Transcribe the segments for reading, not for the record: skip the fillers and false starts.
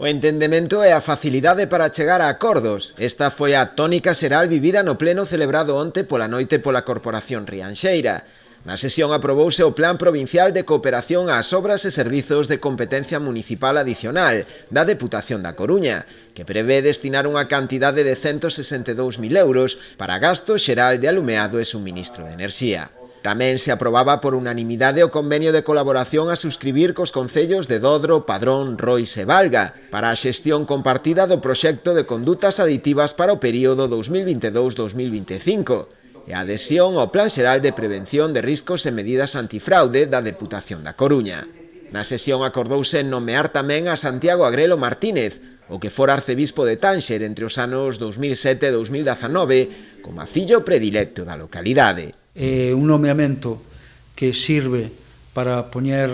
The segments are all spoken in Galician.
O entendemento e a facilidade para chegar a acordos. Esta foi a tónica xeral vivida no pleno celebrado onte pola noite pola Corporación Rianxeira. Na sesión aprobouse o Plan Provincial de Cooperación ás Obras e Servizos de Competencia Municipal Adicional da Deputación da Coruña, que prevé destinar unha cantidade de 162.000 euros para gasto xeral de alumeado e suministro de enerxía. Tamén se aprobaba por unanimidade o convenio de colaboración a suscribir cos concellos de Dodro, Padrón, Rois e Valga para a xestión compartida do proxecto de condutas aditivas para o período 2022-2025 e a adhesión ao Plan Xeral de Prevención de Riscos e Medidas Antifraude da Deputación da Coruña. Na sesión acordouse nomear tamén a Santiago Agrelo Martínez, o que fora arcebispo de Tánxer entre os anos 2007 e 2019 como a fillo predilecto da localidade. Un nomeamento que sirve para poñer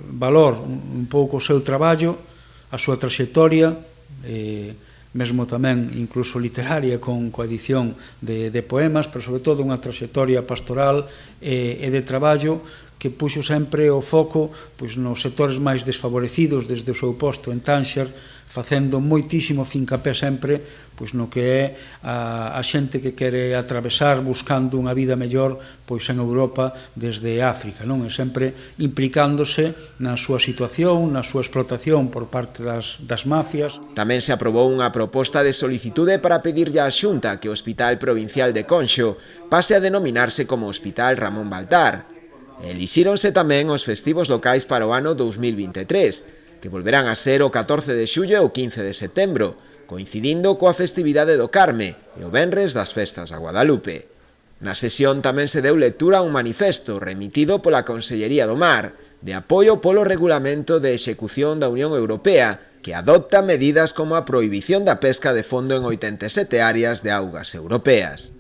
valor un pouco o seu traballo, a súa traxectoria, mesmo tamén incluso literaria coa edición de poemas, pero sobre todo unha traxectoria pastoral e de traballo que puxo sempre o foco nos sectores máis desfavorecidos desde o seu posto en Tánxer, facendo moitísimo fincapé sempre no que é a xente que quere atravesar buscando unha vida mellor en Europa desde África, non? E sempre implicándose na súa situación, na súa explotación por parte das mafias. Tamén se aprobou unha proposta de solicitude para pedirlle á Xunta que o Hospital Provincial de Conxo pase a denominarse como Hospital Ramón Baltar. Elixíronse tamén os festivos locais para o ano 2023, que volverán a ser o 14 de xullo e o 15 de setembro, coincidindo coa festividade do Carme e o venres das festas a Guadalupe. Na sesión tamén se deu lectura a un manifesto remitido pola Consellería do Mar, de apoio polo regulamento de execución da Unión Europea, que adopta medidas como a prohibición da pesca de fondo en 87 áreas de augas europeas.